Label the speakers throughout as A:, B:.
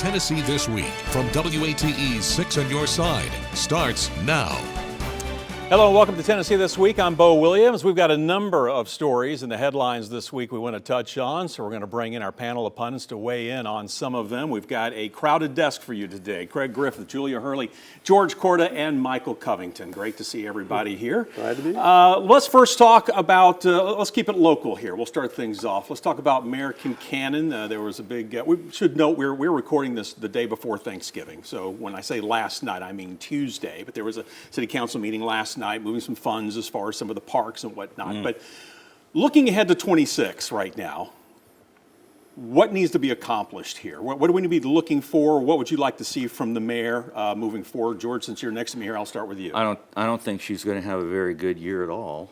A: Tennessee This Week from WATE's 6 on Your Side starts now.
B: Hello and welcome to Tennessee This Week. I'm Bo Williams. We've got a number of stories in the headlines this week we want to touch on, so we're going to bring in our panel of pundits to weigh in on some of them. We've got a crowded desk for you today. Craig Griffith, Julia Hurley, George Corda, and Michael Covington. Great to see everybody here.
C: Glad to be here.
B: Let's first talk about, let's keep it local here. We'll start things off. Let's talk about Mayor Kincannon. There was a big, we should note we're recording this the day before Thanksgiving. So when I say last night, I mean Tuesday. But there was a city council meeting last night, moving some funds as far as some of the parks and whatnot. But looking ahead to 26 right now, what needs to be accomplished here? What do we need to be looking for? What would you like to see from the mayor moving forward? George, since you're next to me here, I'll start with you.
D: I don't think she's going to have a very good year at all.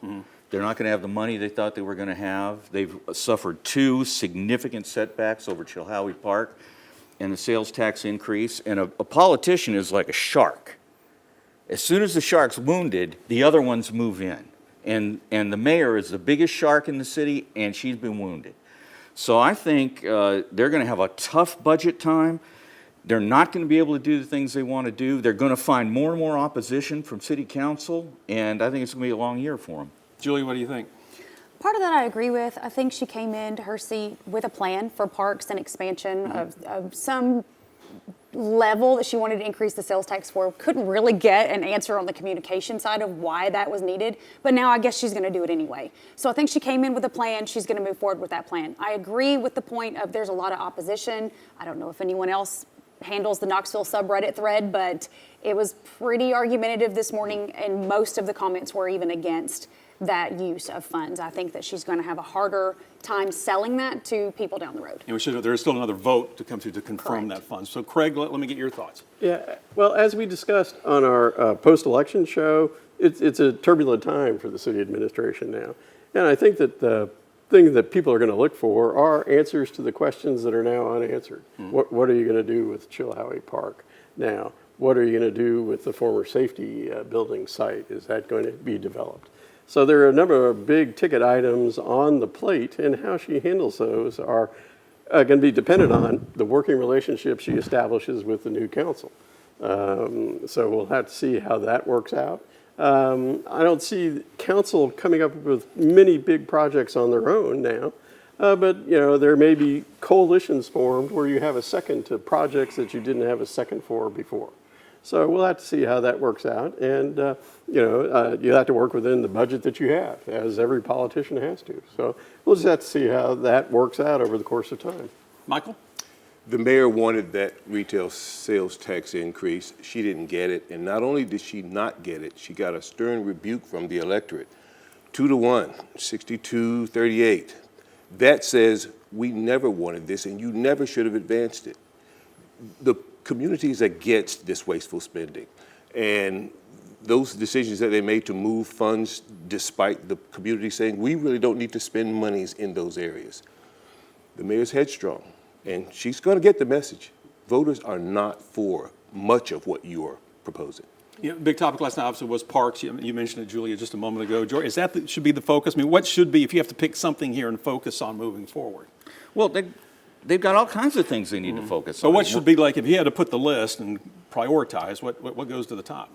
D: They're not going to have the money they thought they were going to have. They've suffered two significant setbacks over Chilhowie Park and the sales tax increase. And a politician is like a shark. As soon as the shark's wounded, the other ones move in. And the mayor is the biggest shark in the city, and she's been wounded. So I think they're going to have a tough budget time. They're not going to be able to do the things they want to do. They're going to find more and more opposition from city council, and I think it's going to be a long year for them.
B: Julie, what do you think?
E: Part of that I agree with. I think she came into her seat with a plan for parks and expansion of some level that she wanted to increase the sales tax for. Couldn't really get an answer on the communication side of why that was needed, but now I guess she's going to do it anyway. So I think she came in with a plan. She's going to move forward with that plan. I agree with the point of there's a lot of opposition. I don't know if anyone else handles the Knoxville subreddit thread, but it was pretty argumentative this morning, and most of the comments were even against that use of funds. I think that she's going to have a harder time selling that to people down the road.
B: And there's still another vote to come through to confirm that fund. So Craig, let me get your thoughts.
C: Yeah, well, as we discussed on our post-election show, it's a turbulent time for the city administration now. And I think that the thing that people are going to look for are answers to the questions that are now unanswered. What are you going to do with Chilhowie Park now? What are you going to do with the former safety building site? Is that going to be developed? So there are a number of big ticket items on the plate, and how she handles those are going to be dependent on the working relationship she establishes with the new council. So we'll have to see how that works out. I don't see council coming up with many big projects on their own now, but there may be coalitions formed where you have a second to projects that you didn't have a second for before. So we'll have to see how that works out, and you have to work within the budget that you have, as every politician has to. So we'll just have to see how that works out over the course of time.
B: Michael?
F: The mayor wanted that retail sales tax increase. She didn't get it, and not only did she not get it, she got a stern rebuke from the electorate. 2-1, 62-38. That says we never wanted this, and you never should have advanced it. The community is against this wasteful spending, and those decisions that they made to move funds despite the community saying we really don't need to spend monies in those areas. The mayor's headstrong, and she's going to get the message. Voters are not for much of what you are proposing.
B: Big topic last night obviously was parks. You mentioned it, Julia, just a moment ago. George, is that should be the focus? I mean, what should be, if you have to pick something here and focus on moving forward?
D: Well, they've got all kinds of things they need to focus on.
B: So what should be, like, if you had to put the list and prioritize, what goes to the top?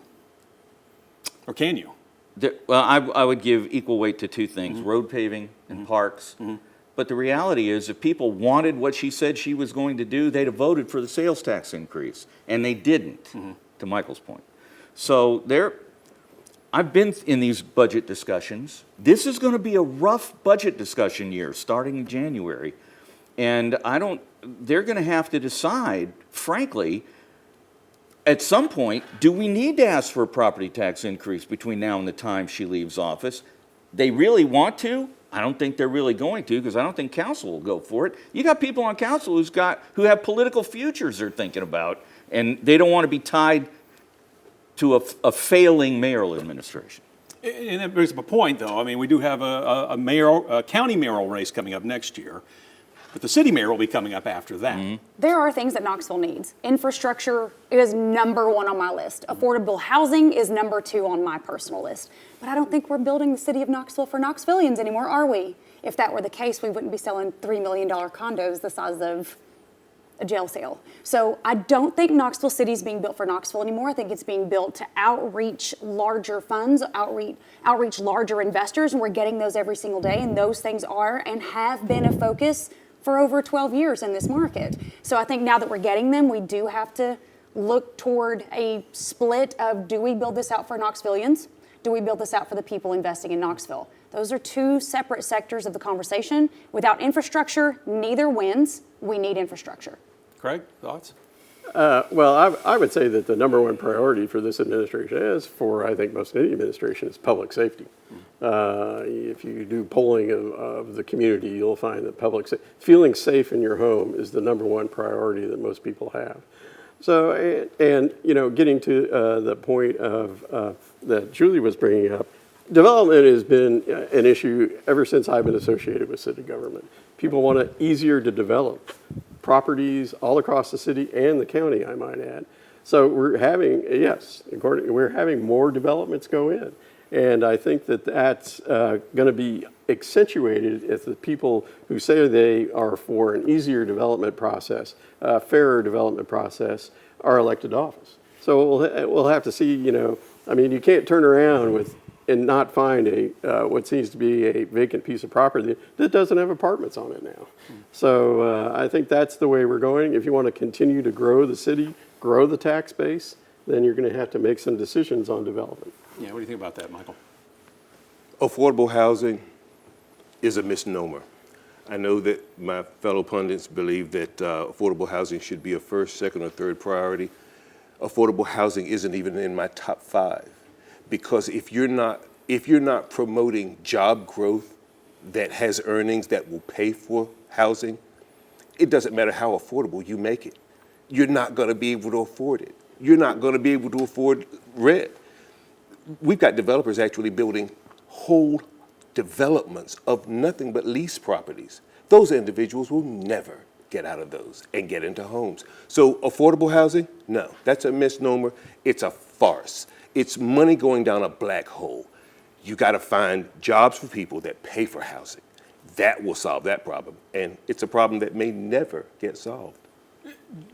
B: Or can you?
D: Well, I would give equal weight to two things, road paving and parks. But the reality is, if people wanted what she said she was going to do, they'd have voted for the sales tax increase, and they didn't, to Michael's point. So I've been in these budget discussions. This is going to be a rough budget discussion year starting in January. And they're going to have to decide, frankly, at some point, do we need to ask for a property tax increase between now and the time she leaves office? They really want to? I don't think they're really going to, because I don't think council will go for it. You got people on council who have political futures they're thinking about, and they don't want to be tied to a failing mayoral administration.
B: And that brings up a point, though. I mean, we do have a county mayoral race coming up next year. But the city mayor will be coming up after that.
E: There are things that Knoxville needs. Infrastructure is number one on my list. Affordable housing is number two on my personal list. But I don't think we're building the city of Knoxville for Knoxvillians anymore, are we? If that were the case, we wouldn't be selling $3 million condos the size of a jail cell. So I don't think Knoxville City is being built for Knoxville anymore. I think it's being built to outreach larger funds, outreach larger investors, and we're getting those every single day. And those things are and have been a focus for over 12 years in this market. So I think now that we're getting them, we do have to look toward a split of, do we build this out for Knoxvillians? Do we build this out for the people investing in Knoxville? Those are two separate sectors of the conversation. Without infrastructure, neither wins. We need infrastructure.
B: Craig, thoughts?
C: Well, I would say that the number one priority for this administration, as for I think most any administration, is public safety. If you do polling of the community, you'll find that feeling safe in your home is the number one priority that most people have. So, and you know, getting to the point of that Julie was bringing up, development has been an issue ever since I've been associated with city government. People want it easier to develop properties all across the city and the county, I might add. So we're having, we're having more developments go in. And I think that that's going to be accentuated if the people who say they are for an easier development process, fairer development process, are elected to office. So we'll have to see, you know, I mean, you can't turn around and not find what seems to be a vacant piece of property that doesn't have apartments on it now. So I think that's the way we're going. If you want to continue to grow the city, grow the tax base, then you're going to have to make some decisions on development.
B: Yeah, what do you think about that, Michael?
F: Affordable housing is a misnomer. I know that my fellow pundits believe that affordable housing should be a first, second, or third priority. Affordable housing isn't even in my top 5, because if you're not promoting job growth that has earnings that will pay for housing, it doesn't matter how affordable you make it. You're not going to be able to afford it. You're not going to be able to afford rent. We've got developers actually building whole developments of nothing but lease properties. Those individuals will never get out of those and get into homes. So affordable housing, no, that's a misnomer. It's a farce. It's money going down a black hole. You got to find jobs for people that pay for housing. That will solve that problem. And it's a problem that may never get solved.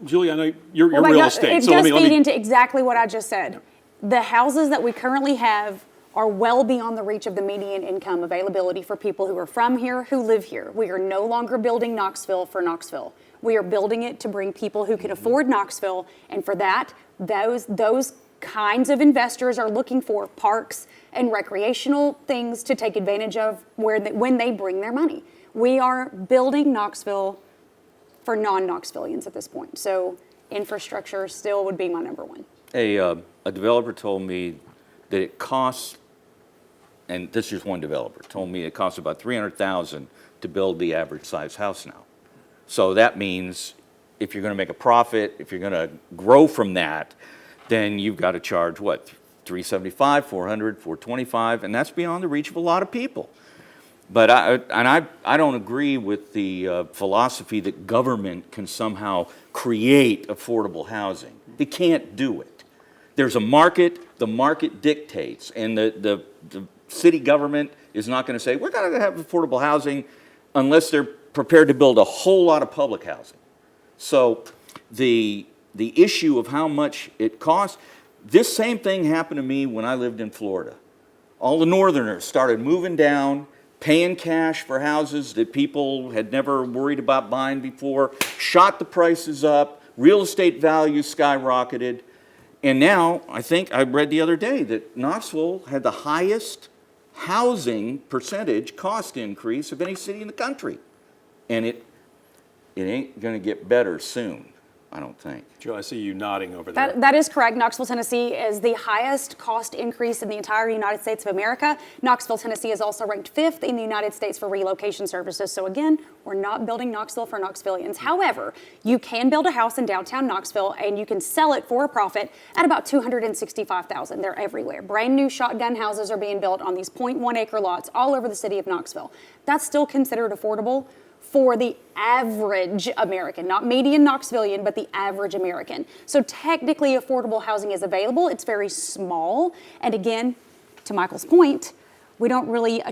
B: Julie, I know you're real estate.
E: It does feed into exactly what I just said. The houses that we currently have are well beyond the reach of the median income availability for people who are from here, who live here. We are no longer building Knoxville for Knoxville. We are building it to bring people who can afford Knoxville, and for that, those kinds of investors are looking for parks and recreational things to take advantage of when they bring their money. We are building Knoxville for non-Knoxvillians at this point. So infrastructure still would be my number one.
D: A developer told me that it costs, and this is one developer, told me it costs about $300,000 to build the average size house now. So that means if you're going to make a profit, if you're going to grow from that, then you've got to charge what, $375, $400, $425, and that's beyond the reach of a lot of people. But I don't agree with the philosophy that government can somehow create affordable housing. They can't do it. There's a market, the market dictates, and the city government is not going to say, we're going to have affordable housing unless they're prepared to build a whole lot of public housing. So the issue of how much it costs, this same thing happened to me when I lived in Florida. All the northerners started moving down, paying cash for houses that people had never worried about buying before, shot the prices up, real estate values skyrocketed. And now, I think I read the other day that Knoxville had the highest housing percentage cost increase of any city in the country. And it ain't going to get better soon, I don't think.
B: Joe, I see you nodding over there.
E: That is correct. Knoxville, Tennessee is the highest cost increase in the entire United States of America. Knoxville, Tennessee is also ranked 5th in the United States for relocation services. So again, we're not building Knoxville for Knoxvillians. However, you can build a house in downtown Knoxville and you can sell it for a profit at about $265,000. They're everywhere. Brand new shotgun houses are being built on these 0.1 acre lots all over the city of Knoxville. That's still considered affordable for the average American, not median Knoxvillian, but the average American. So technically affordable housing is available. It's very small. And again, to Michael's point, we don't really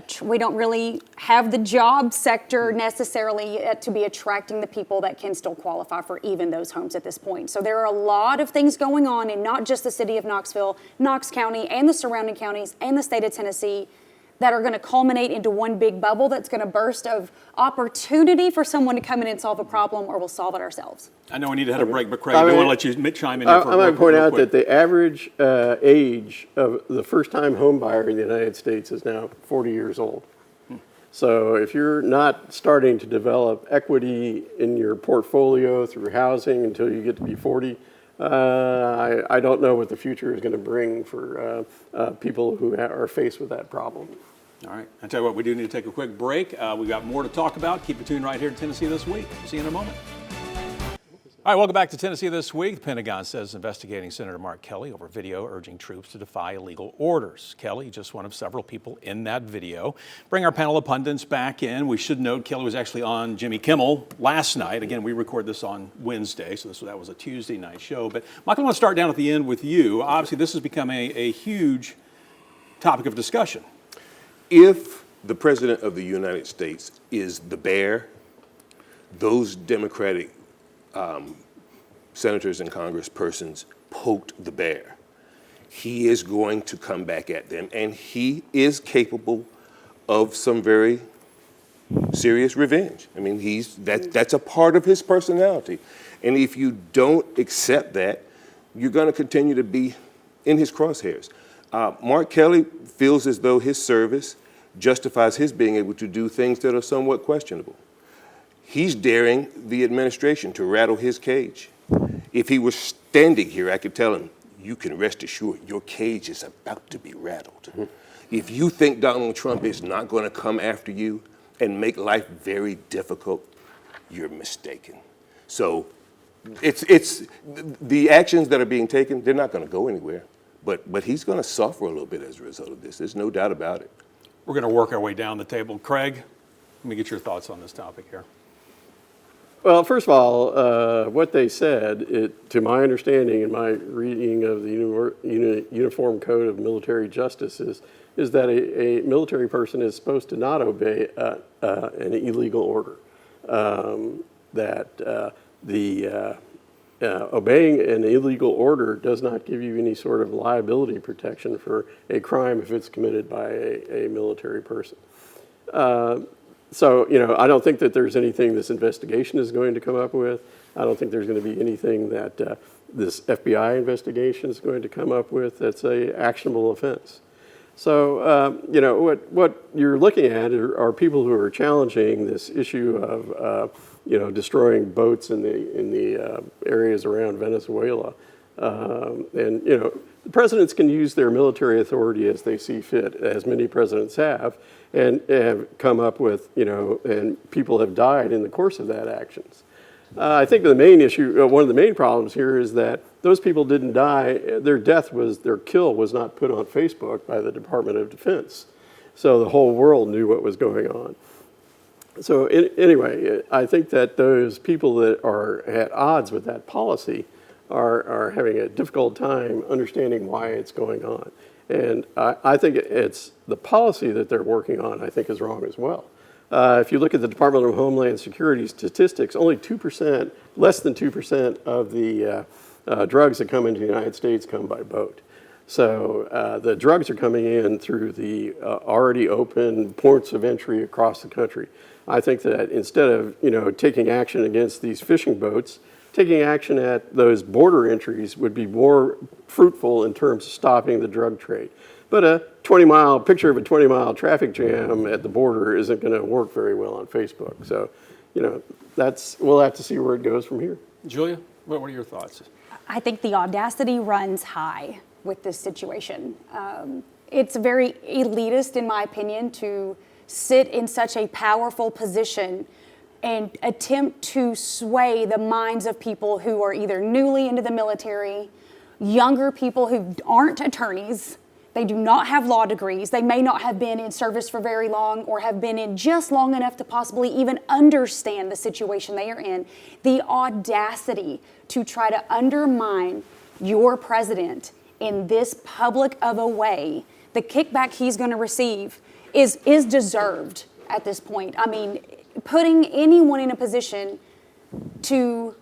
E: have the job sector necessarily to be attracting the people that can still qualify for even those homes at this point. So there are a lot of things going on in not just the city of Knoxville, Knox County, and the surrounding counties, and the state of Tennessee that are going to culminate into one big bubble that's going to burst of opportunity for someone to come in and solve a problem, or we'll solve it ourselves.
B: I know we need to have a break, but Craig, I want to let you chime in here for
C: I might point out that the average age of the first-time home buyer in the United States is now 40 years old. So if you're not starting to develop equity in your portfolio through housing until you get to be 40, I don't know what the future is going to bring for people who are faced with that problem.
B: All right. I tell you what, we do need to take a quick break. We've got more to talk about. Keep it tuned right here to Tennessee This Week. See you in a moment. All right, welcome back to Tennessee This Week. The Pentagon says investigating Senator Mark Kelley over video urging troops to defy illegal orders. Kelley, just one of several people in that video. Bring our panel of pundits back in. We should note Kelley was actually on Jimmy Kimmel last night. Again, we record this on Wednesday, so that was a Tuesday night show. But Michael, I want to start down at the end with you. Obviously, this has become a huge topic of discussion.
F: If the President of the United States is the bear, those Democratic senators and congresspersons poked the bear. He is going to come back at them, and he is capable of some very serious revenge. I mean, that's a part of his personality. And if you don't accept that, you're going to continue to be in his crosshairs. Mark Kelley feels as though his service justifies his being able to do things that are somewhat questionable. He's daring the administration to rattle his cage. If he was standing here, I could tell him, you can rest assured your cage is about to be rattled. Mm-hmm. If you think Donald Trump is not going to come after you and make life very difficult, you're mistaken. So it's the actions that are being taken, they're not going to go anywhere. But he's going to suffer a little bit as a result of this. There's no doubt about it.
B: We're going to work our way down the table. Craig, let me get your thoughts on this topic here.
C: Well, first of all, what they said, to my understanding and my reading of the Uniform Code of Military Justice is that a military person is supposed to not obey an illegal order. Obeying an illegal order does not give you any sort of liability protection for a crime if it's committed by a military person. So, I don't think that there's anything this investigation is going to come up with. I don't think there's going to be anything that this FBI investigation is going to come up with that's a actionable offense. So, what you're looking at are people who are challenging this issue of, destroying boats in the areas around Venezuela. The presidents can use their military authority as they see fit, as many presidents have, and have come up with, and people have died in the course of that actions. I think the main issue, one of the main problems here is that those people didn't die. Their kill was not put on Facebook by the Department of Defense. So the whole world knew what was going on. So anyway, I think that those people that are at odds with that policy are having a difficult time understanding why it's going on. And I think it's the policy that they're working on, I think, is wrong as well. If you look at the Department of Homeland Security statistics, only 2%, less than 2% of the drugs that come into the United States come by boat. So the drugs are coming in through the already open ports of entry across the country. I think that instead of taking action against these fishing boats, taking action at those border entries would be more fruitful in terms of stopping the drug trade. But a 20-mile picture of a 20-mile traffic jam at the border isn't going to work very well on Facebook. So, we'll have to see where it goes from here.
B: Julia, what are your thoughts?
E: I think the audacity runs high with this situation. It's very elitist, in my opinion, to sit in such a powerful position and attempt to sway the minds of people who are either newly into the military, younger people who aren't attorneys, they do not have law degrees, they may not have been in service for very long or have been in just long enough to possibly even understand the situation they are in. The audacity to try to undermine your president in this public of a way, the kickback he's going to receive is deserved at this point. I mean, putting anyone in a position to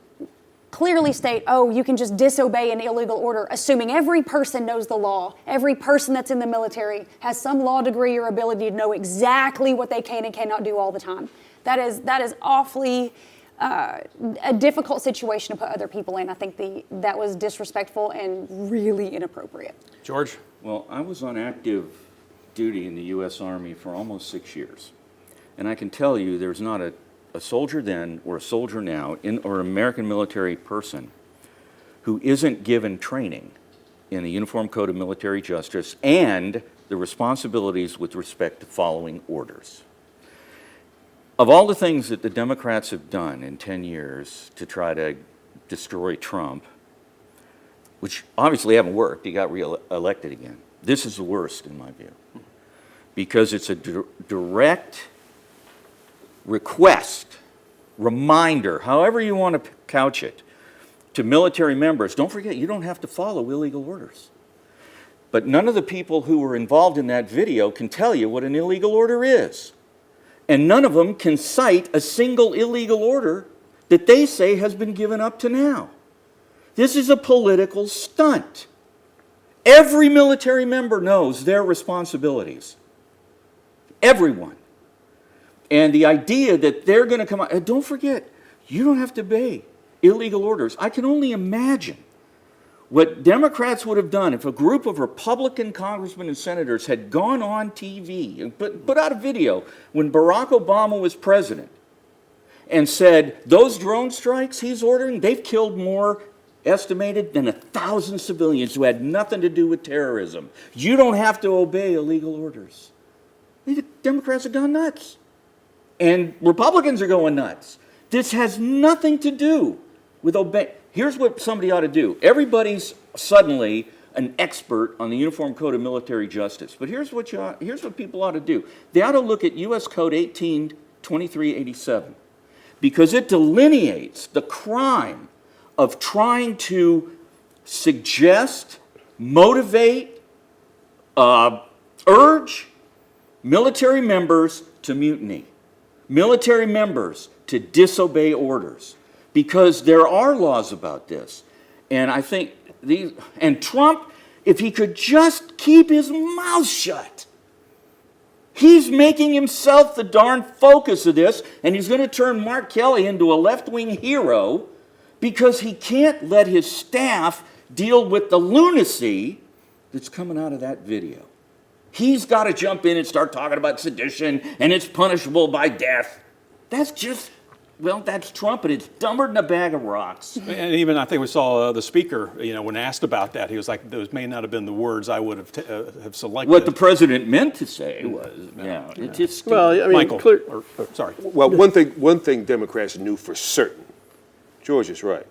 E: clearly state, oh, you can just disobey an illegal order, assuming every person knows the law, every person that's in the military has some law degree or ability to know exactly what they can and cannot do all the time. That is awfully a difficult situation to put other people in. I think that was disrespectful and really inappropriate.
B: George?
D: Well, I was on active duty in the U.S. Army for almost 6 years. And I can tell you there's not a soldier then or a soldier now or an American military person who isn't given training in the Uniform Code of Military Justice and the responsibilities with respect to following orders. Of all the things that the Democrats have done in 10 years to try to destroy Trump, which obviously haven't worked, he got re-elected again, this is the worst in my view. Because it's a direct request, reminder, however you want to couch it, to military members, don't forget, you don't have to follow illegal orders. But none of the people who were involved in that video can tell you what an illegal order is. And none of them can cite a single illegal order that they say has been given up to now. This is a political stunt. Every military member knows their responsibilities. Everyone. And the idea that they're going to come out, and don't forget, you don't have to obey illegal orders. I can only imagine what Democrats would have done if a group of Republican congressmen and senators had gone on TV and put out a video when Barack Obama was president and said, those drone strikes he's ordering, they've killed more estimated than 1,000 civilians who had nothing to do with terrorism. You don't have to obey illegal orders. The Democrats have gone nuts. And Republicans are going nuts. This has nothing to do with obeying. Here's what somebody ought to do. Everybody's suddenly an expert on the Uniform Code of Military Justice. But here's what people ought to do. They ought to look at U.S. Code 182387 because it delineates the crime of trying to suggest, motivate, urge military members to mutiny, military members to disobey orders. Because there are laws about this. And I think and Trump, if he could just keep his mouth shut, he's making himself the darn focus of this, and he's going to turn Mark Kelley into a left-wing hero because he can't let his staff deal with the lunacy that's coming out of that video. He's got to jump in and start talking about sedition, and it's punishable by death. That's just... Well, that's Trump, and it's dumber than a bag of rocks.
B: And even I think we saw the speaker, when asked about that, he was like, those may not have been the words I would have selected.
D: What the president meant to say was, it's just...
C: Well, I mean,
B: Michael, sorry.
F: Well, one thing Democrats knew for certain, George is right.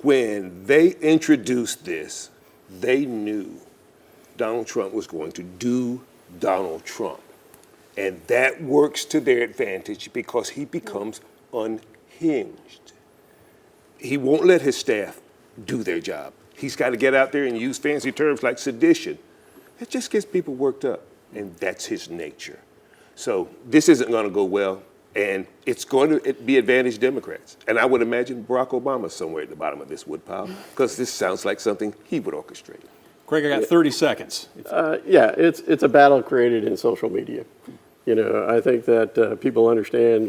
F: When they introduced this, they knew Donald Trump was going to do Donald Trump. And that works to their advantage because he becomes unhinged. He won't let his staff do their job. He's got to get out there and use fancy terms like sedition. It just gets people worked up, and that's his nature. So this isn't going to go well, and it's going to be advantage Democrats. And I would imagine Barack Obama somewhere at the bottom of this woodpile, because this sounds like something he would orchestrate.
B: Craig, I got 30 seconds.
C: Yeah, it's a battle created in social media. I think that people understand,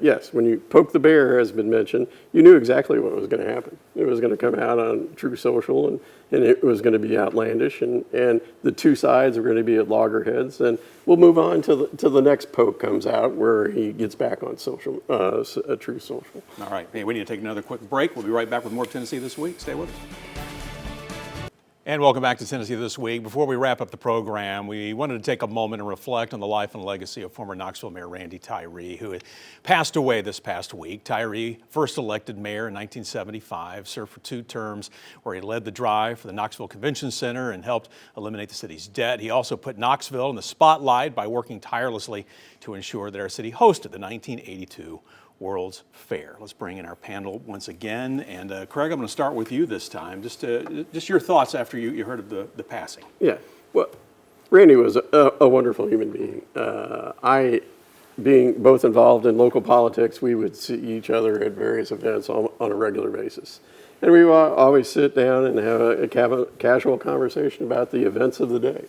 C: yes, when you poke the bear, has been mentioned, you knew exactly what was going to happen. It was going to come out on True Social, and it was going to be outlandish, and the two sides are going to be at loggerheads, and we'll move on till the next poke comes out where he gets back on social, True Social.
B: All right. Hey, we need to take another quick break. We'll be right back with more Tennessee This Week. Stay with us. And welcome back to Tennessee This Week. Before we wrap up the program, we wanted to take a moment and reflect on the life and legacy of former Knoxville Mayor Randy Tyree, who had passed away this past week. Tyree, first elected mayor in 1975, served for 2 terms where he led the drive for the Knoxville Convention Center and helped eliminate the city's debt. He also put Knoxville in the spotlight by working tirelessly to ensure that our city hosted the 1982 World's Fair. Let's bring in our panel once again. And Craig, I'm going to start with you this time. Just your thoughts after you heard of the passing.
C: Yeah. Well, Randy was a wonderful human being. Being both involved in local politics, we would see each other at various events on a regular basis. And we would always sit down and have a casual conversation about the events of the day.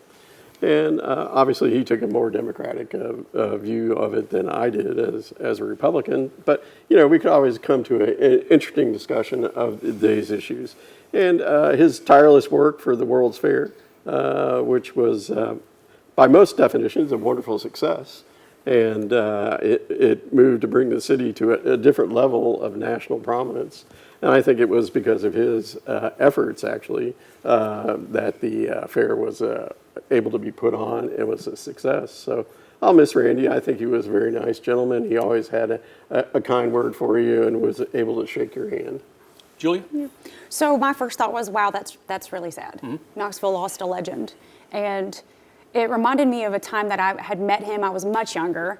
C: And obviously, he took a more democratic view of it than I did as a Republican. But, you know, we could always come to an interesting discussion of the day's issues. And his tireless work for the World's Fair, which was, by most definitions, a wonderful success. And it moved to bring the city to a different level of national prominence. And I think it was because of his efforts, actually, that the fair was able to be put on and was a success. So I'll miss Randy. I think he was a very nice gentleman. He always had a kind word for you and was able to shake your hand.
B: Julia?
E: So my first thought was, wow, that's really sad. Knoxville lost a legend. And it reminded me of a time that I had met him. I was much younger,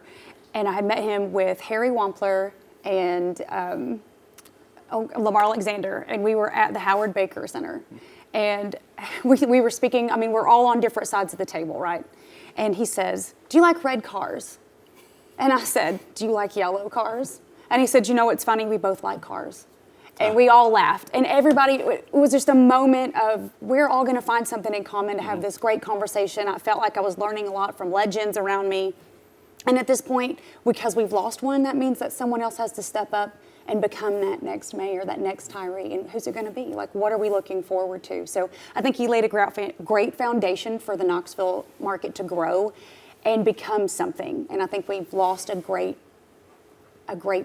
E: and I had met him with Harry Wampler and Lamar Alexander, and we were at the Howard Baker Center. And we were speaking, I mean, we're all on different sides of the table, right? And he says, "Do you like red cars?" And I said, "Do you like yellow cars?" And he said, "You know what's funny? We both like cars." And we all laughed. And everybody, it was just a moment of, we're all going to find something in common to have this great conversation. I felt like I was learning a lot from legends around me. And at this point, because we've lost one, that means that someone else has to step up and become that next mayor, that next Tyree. And who's it going to be? Like, what are we looking forward to? So I think he laid a great foundation for the Knoxville market to grow and become something. And I think we've lost a great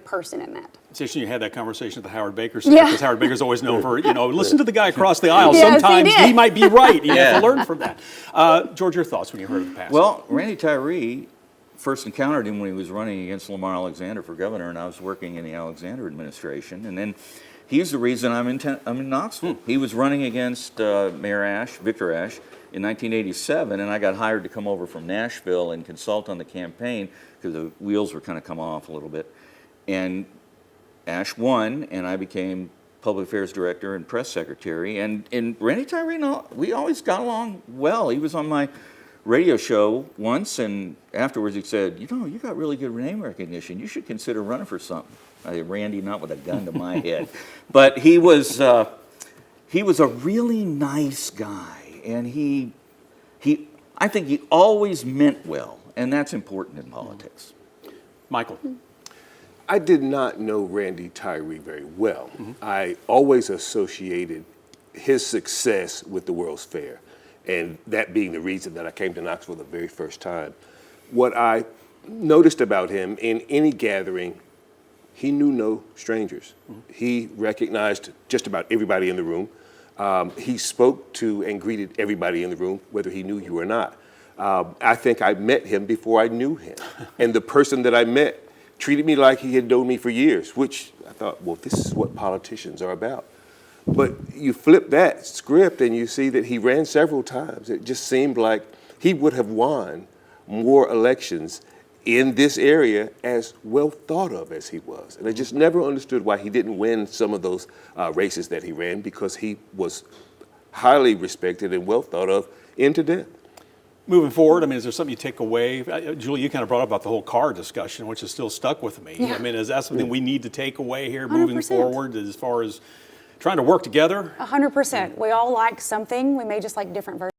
E: person in that.
B: It's interesting you had that conversation at the Howard Baker Center, because Howard Baker's always known for, listen to the guy across the aisle.
E: Yes,
B: Sometimes he might be right. You have
D: Yeah.
B: to learn from that. George, your thoughts when you heard of the past?
D: Well, Randy Tyree first encountered him when he was running against Lamar Alexander for governor, and I was working in the Alexander administration. And then he's the reason I'm in Knoxville. He was running against Mayor Victor Ashe, in 1987, and I got hired to come over from Nashville and consult on the campaign because the wheels were kind of coming off a little bit. And Ashe won, and I became public affairs director and press secretary. And Randy Tyree, we always got along well. He was on my radio show once, and afterwards he said, "You got really good name recognition. You should consider running for something." Randy, not with a gun to my head, but he was a really nice guy, and I think he always meant well, and that's important in politics.
B: Michael?
F: I did not know Randy Tyree very well. I always associated his success with the World's Fair, and that being the reason that I came to Knoxville the very first time. What I noticed about him in any gathering, he knew no strangers. He recognized just about everybody in the room. He spoke to and greeted everybody in the room, whether he knew you or not. I think I met him before I knew him. And the person that I met treated me like he had known me for years, which I thought, well, this is what politicians are about. But you flip that script and you see that he ran several times. It just seemed like he would have won more elections in this area as well thought of as he was. And I just never understood why he didn't win some of those races that he ran, because he was highly respected and well thought of into death.
B: Moving forward, I mean, is there something you take away? Julie, you kind of brought up about the whole car discussion, which is still stuck with me.
E: Yeah.
B: I mean, is that something we need to take away here moving
E: 100%.
B: forward as far as trying to work together?
E: 100%. We all like something. We may just like different versions.